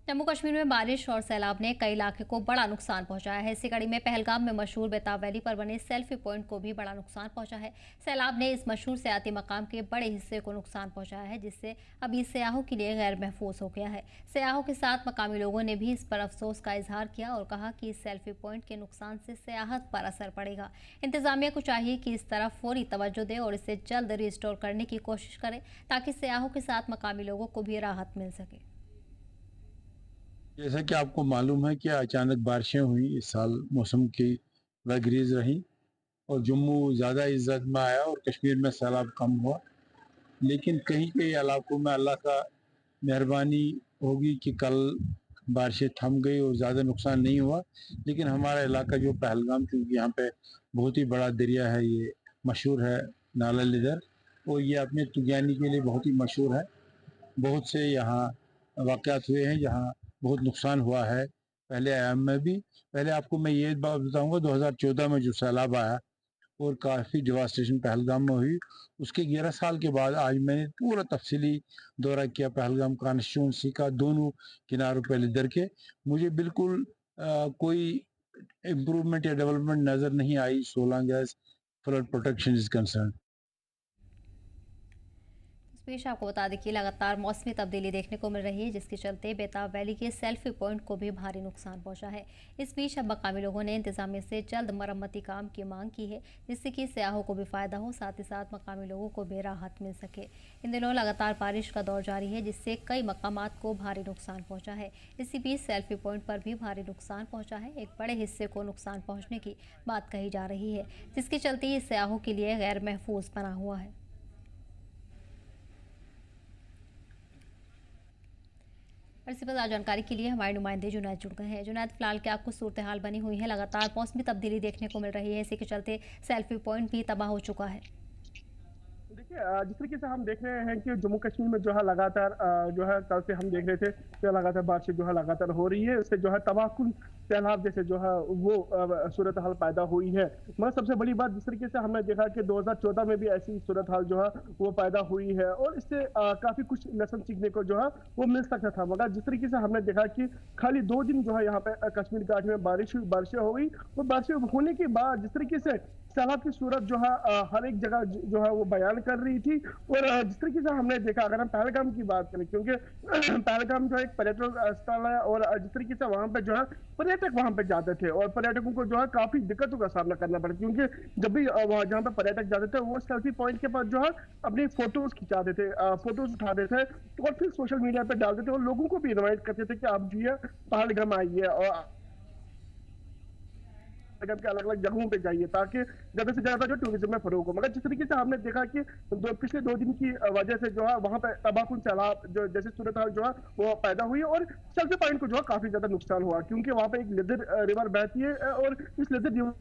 जम्मू कश्मीर में बारिश और सैलाब ने कई इलाके को बड़ा नुकसान पहुंचाया है। इसी कड़ी में पहलगाम में मशहूर बेताब वैली पर बने सेल्फी पॉइंट को भी बड़ा नुकसान पहुंचा है। सैलाब ने इस मशहूर सयाती मकाम के बड़े हिस्से को नुकसान पहुंचाया है, जिससे अब ये सयाहों के लिए गैर महफूज हो गया है। सयाहों के साथ मकामी लोगों ने भी इस पर अफसोस का इजहार किया और कहा कि इस सेल्फी पॉइंट के नुकसान से सयाहत पर असर पड़ेगा। इंतजामिया को चाहिए कि इस तरफ फौरी तवज्जो दे और इसे जल्द रिस्टोर करने की कोशिश करे, ताकि सयाहों के साथ मकामी लोगों को भी राहत मिल सके। जैसा कि आपको मालूम है कि अचानक बारिशें हुई इस साल, मौसम की वगरीज रही और जम्मू ज़्यादा इज्जत में आया और कश्मीर में सैलाब कम हुआ। लेकिन कहीं कहीं इलाकों में अल्लाह का मेहरबानी होगी कि कल बारिशें थम गई और ज़्यादा नुकसान नहीं हुआ। लेकिन हमारा इलाका जो पहलगाम, क्योंकि यहाँ पे बहुत ही बड़ा दरिया है, ये मशहूर है नाला लिदर, और ये अपने तुगयानी के लिए बहुत ही मशहूर है। बहुत से यहाँ वाक़यात हुए हैं जहाँ बहुत नुकसान हुआ है पहले आयाम में भी। पहले आपको मैं ये बात बताऊंगा, 2014 में जो सैलाब आया और काफ़ी डिवास्टेशन पहलगाम में हुई, उसके 11 साल के बाद आज मैंने पूरा तफसीली दौरा किया पहलगाम कॉन्स्टिट्यूंसी का, दोनों किनारों पर लिदर के। मुझे बिल्कुल कोई इम्प्रूवमेंट या डेवलपमेंट नज़र नहीं आई so long as flood protection is concern. इस बीच आपको बता दें कि लगातार मौसमी तब्दीली देखने को मिल रही है, जिसके चलते बेताब वैली के सेल्फी पॉइंट को भी भारी नुकसान पहुंचा है। इस बीच अब मकामी लोगों ने इंतजामिया से जल्द मरम्मती काम की मांग की है, जिससे कि सयाहों को भी फायदा हो, साथ ही साथ मकामी लोगों को भी राहत मिल सके। इन दिनों लगातार बारिश का दौर जारी है, जिससे कई मकामात को भारी नुकसान पहुंचा है। इसी बीच सेल्फी पॉइंट पर भी भारी नुकसान पहुंचा है। एक बड़े हिस्से को नुकसान पहुंचने की बात कही जा रही है, जिसके चलते ये सयाहों के लिए गैर महफूज बना हुआ है। और इसी पर जानकारी के लिए हमारे नुमाइंदे जुनैद जुड़ गए हैं। जुनैद, फिलहाल क्या कुछ सूरत हाल बनी हुई है? लगातार मौसमी तब्दीली देखने को मिल रही है, इसी के चलते सेल्फी पॉइंट भी तबाह हो चुका है। देखिए, जिस तरीके से हम देख रहे हैं कि जम्मू कश्मीर में जो है लगातार जो है कल से हम देख रहे थे कि लगातार बारिश जो है लगातार हो रही है। इससे जो है तबाहकुन सैलाब जैसे जो है वो सूरत हाल पैदा हुई है। मगर सबसे बड़ी बात, जिस तरीके से हमने देखा कि 2014 में भी ऐसी सूरत हाल जो है वो पैदा हुई है और इससे काफी कुछ लेसन सीखने को जो है वो मिल सकता था। मगर जिस तरीके से हमने देखा कि खाली 2 दिन जो है यहाँ पे कश्मीर घाट में बारिशें हो गई और बारिशें होने के बाद जिस तरीके से सैलाब की सूरत जो है हर एक जगह जो है वो बयान कर रही थी। और जिस तरीके से हमने देखा, अगर हम पहलगाम की बात करें, क्योंकि पहलगाम जो है एक पर्यटक स्थल है और जिस तरीके से वहां पे जो है पर्यटक वहां पे जाते थे और पर्यटकों को जो है काफी दिक्कतों का सामना करना पड़ा, क्योंकि जब भी वहां जहाँ पे पर्यटक जाते थे वो सेल्फी पॉइंट के पास जो है अपनी फोटोज खिंचाते थे, फोटोज उठाते थे और फिर सोशल मीडिया पे डालते थे और लोगों को भी इन्वाइट करते थे कि आप जो है पहलगाम आइए और के अलग अलग जगहों पे जाइए, ताकि ज्यादा से ज्यादा जो टूरिज्म में फरोग हो। मगर जिस तरीके से हमने देखा कि पिछले 2 दिन की वजह से जो है वहां पे तबाहकुन सैलाब जो जैसे सूरत हाल जो है वो पैदा हुई और सेल्फी पॉइंट को जो है काफी ज्यादा नुकसान हुआ, क्योंकि वहां पे एक लिदर रिवर बहती है और इस लिदर रिवर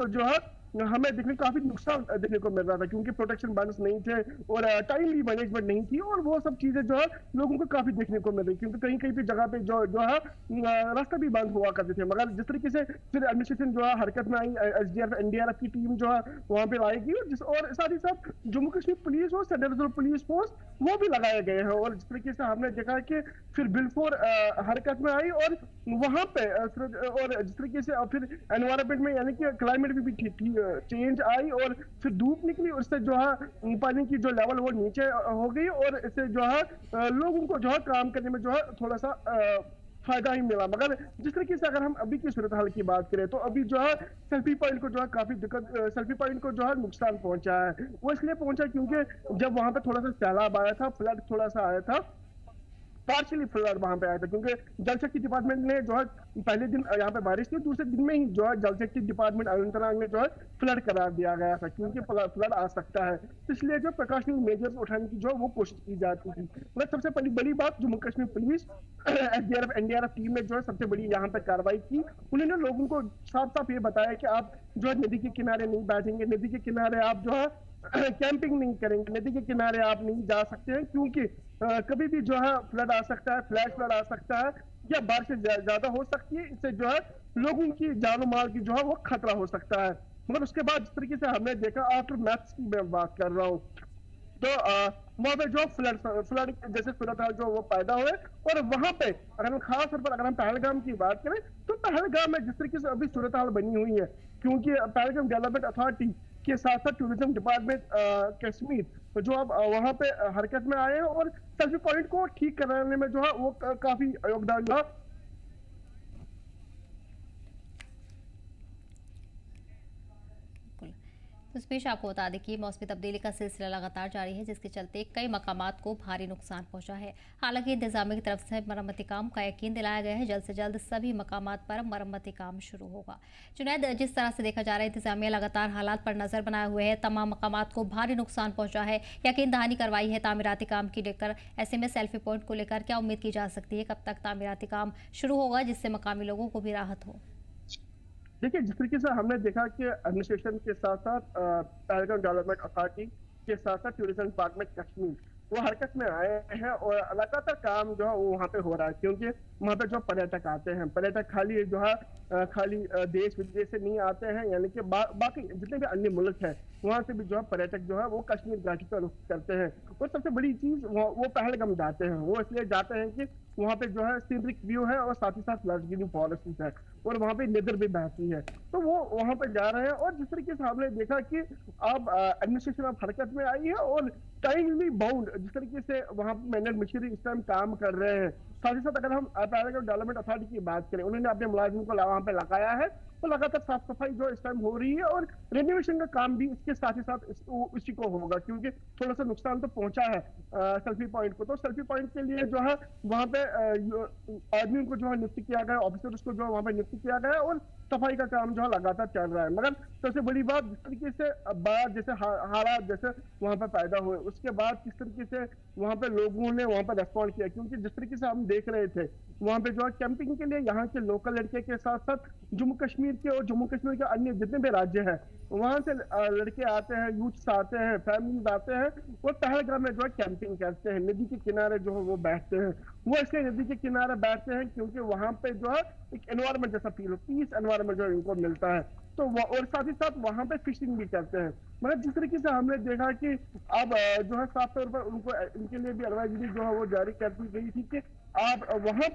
जो है हमें देखने काफी नुकसान देखने को मिल रहा था, क्योंकि प्रोटेक्शन बैनर्स नहीं थे और टाइमली मैनेजमेंट नहीं थी और वो सब चीजें जो है लोगों को काफी देखने को मिल रही, क्योंकि कहीं कहीं पे जगह पे जो है रास्ता भी बंद हुआ करते थे। मगर जिस तरीके से फिर एडमिनिस्ट्रेशन जो है हरकत में आई, एसडीआरएफ एनडीआरएफ की टीम जो है वहां पे लाएगी और साथ ही साथ जम्मू कश्मीर पुलिस और सेंट्रल रिजर्व पुलिस फोर्स वो भी लगाए गए हैं। और जिस तरीके से हमने देखा कि फिर बिलफोर हरकत में आई और वहां पे और जिस तरीके से फिर एनवायरमेंट में यानी कि क्लाइमेट भी चेंज आई और फिर धूप निकली और इससे जो है पानी की जो लेवल वो नीचे हो गई और इससे जो है लोगों को जो है काम करने में जो है थोड़ा सा फायदा ही मिला। मगर जिस तरीके से अगर हम अभी की सूरत हाल की बात करें तो अभी जो है सेल्फी पॉइंट को जो है काफी दिक्कत, सेल्फी पॉइंट को जो है नुकसान पहुंचा है। वो इसलिए पहुंचा क्योंकि जब वहां पे थोड़ा सा सैलाब आया था, फ्लड थोड़ा सा आया था, पार्शली फ्लड वहां पे आया था, क्योंकि जल शक्ति डिपार्टमेंट ने जो है पहले दिन यहाँ पे बारिश थी, दूसरे दिन में ही जो है जल शक्ति डिपार्टमेंट अनंतनाग में जो है फ्लड करार दिया गया था, क्योंकि फ्लड आ सकता है, इसलिए जो प्रिकॉशनरी मेजर्स उठाने की जो है वो कोशिश की जाती थी। मतलब सबसे बड़ी बात, Jammu Kashmir police SDRF NDRF team ने जो है सबसे बड़ी यहाँ पे कार्रवाई की। उन्होंने लोगों को साफ साफ ये बताया कि आप जो है नदी के किनारे नहीं बैठेंगे, नदी के किनारे आप जो है कैंपिंग नहीं करेंगे, नदी के किनारे आप नहीं जा सकते हैं, क्योंकि कभी भी जो है फ्लड आ सकता है, फ्लैश फ्लड आ सकता है या बारिश ज्यादा हो सकती है, इससे जो है लोगों की जानो माल की जो है वो खतरा हो सकता है। मगर उसके बाद जिस तरीके से हमने देखा, आफ्टर मैथ्स की मैं बात कर रहा हूँ, तो वहाँ पे जो फ्लड फ्लड जैसे सूरत हाल जो वो पैदा हुए। और वहाँ पे अगर हम खास तौर पर अगर हम पहलगाम की बात करें तो पहलगाम में जिस तरीके से अभी सूरत हाल बनी हुई है, क्योंकि पहलगाम डेवलपमेंट अथॉरिटी के साथ साथ टूरिज्म डिपार्टमेंट कश्मीर तो जो अब वहाँ पे हरकत में आए हैं और सेल्फी पॉइंट को ठीक कराने में जो है वो काफी योगदान जो है। तो इस बीच आपको बता दें कि मौसमी तब्दीली का सिलसिला लगातार जारी है, जिसके चलते कई मकामात को भारी नुकसान पहुंचा है। हालांकि इंतजामिया की तरफ से मरम्मती काम का यकीन दिलाया गया है, जल्द से जल्द सभी मकामात पर मरम्मती काम शुरू होगा। जुनैद, जिस तरह से देखा जा रहा है इंतजामिया लगातार हालात पर नजर बनाए हुए है, तमाम मकामात को भारी नुकसान पहुंचा है, यकीन दहानी करवाई है तामीराती काम की लेकर। ऐसे में सेल्फी पॉइंट को लेकर क्या उम्मीद की जा सकती है, कब तक तामीराती काम शुरू होगा जिससे मकामी लोगों को भी राहत हो? देखिए, जिस तरीके से हमने देखा कि एडमिनिस्ट्रेशन के साथ साथ पहलगाम डेवलपमेंट अथॉरिटी के साथ साथ टूरिज्म डिपार्टमेंट कश्मीर वो हरकत में आए हैं और लगातार काम जो है वो वहाँ पे हो रहा है, क्योंकि वहाँ पे जो पर्यटक आते हैं, पर्यटक खाली जो है खाली देश विदेश से नहीं आते हैं, यानी कि बाकी जितने भी अन्य मुल्क हैं वहाँ से भी जो है पर्यटक जो है वो कश्मीर घाटी का रुख करते हैं। और सबसे बड़ी चीज वो पहलगाम जाते हैं, वो इसलिए जाते हैं कि वहाँ पे जो है सीनरिक व्यू है और साथ ही साथ लग्जरी पॉलिसीज है और वहाँ पे निदर भी बहती है, तो वो वहाँ पे जा रहे हैं। और जिस तरीके से हमने देखा कि अब एडमिनिस्ट्रेशन अब हरकत में आई है और टाइमली बाउंड जिस तरीके से वहाँ पे मैनेजर मिशरी इस टाइम काम कर रहे हैं। साथ ही साथ अगर हम पहलगाम डेवलपमेंट अथॉरिटी की बात करें, उन्होंने अपने मुलाजिम को वहाँ पे लगाया है, तो लगातार साफ सफाई जो इस टाइम हो रही है और रेनोवेशन का काम भी इसके साथ ही साथ इसी को होगा, क्योंकि थोड़ा सा नुकसान तो पहुंचा है सेल्फी पॉइंट को। तो सेल्फी पॉइंट के लिए जो है वहाँ पे आदमी को जो है नियुक्त किया गया, ऑफिसर्स को जो है वहाँ पे नियुक्त किया गया और सफाई का काम जो है लगातार चल रहा है। मगर सबसे बड़ी बात जिस तरीके से बात जैसे हालात जैसे वहाँ पे पैदा हुए उसके बाद किस तरीके से वहाँ पे लोगों ने वहाँ पे रेस्पॉन्ड किया, क्योंकि जिस तरीके से हम देख रहे थे वहाँ पे जो है कैंपिंग के लिए यहाँ के लोकल लड़के के साथ साथ जम्मू कश्मीर के और जम्मू कश्मीर के अन्य जितने भी राज्य हैं वहां से लड़के आते हैं, यूथ्स आते हैं, फैमिलीज आते हैं और पहलगाम में जो है कैंपिंग करते हैं, नदी के किनारे जो है वो बैठते हैं। वो इसलिए नदी के किनारे बैठते हैं क्योंकि वहां पे जो है एक एनवायरमेंट जैसा फील हो, पीस एनवायरमेंट जो इनको मिलता है। तो और साथ ही साथ वहां पे फिशिंग भी करते हैं। मतलब जिस तरीके से हमने देखा कि अब जो है साफ तौर पर उनको इनके लिए भी एडवाइजरी जो है वो जारी कर दी गई थी कि आप वहां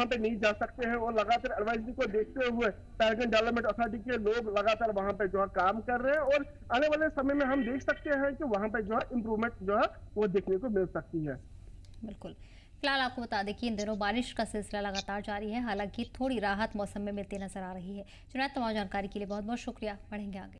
पे नहीं जा सकते हैं। और लगातार एडवाइजरी को देखते हुए पहलगाम डेवलपमेंट अथॉरिटी के लोग लगातार वहां पे जो है काम कर रहे हैं और आने वाले समय में हम देख सकते हैं कि वहां पे जो है इम्प्रूवमेंट जो है वो देखने को मिल सकती है। बिल्कुल। फिलहाल आपको बता दें कि इन दिनों बारिश का सिलसिला लगातार जारी है, हालांकि थोड़ी राहत मौसम में मिलती नजर आ रही है। जुनैद, तमाम जानकारी के लिए बहुत बहुत शुक्रिया, बढ़ेंगे आगे।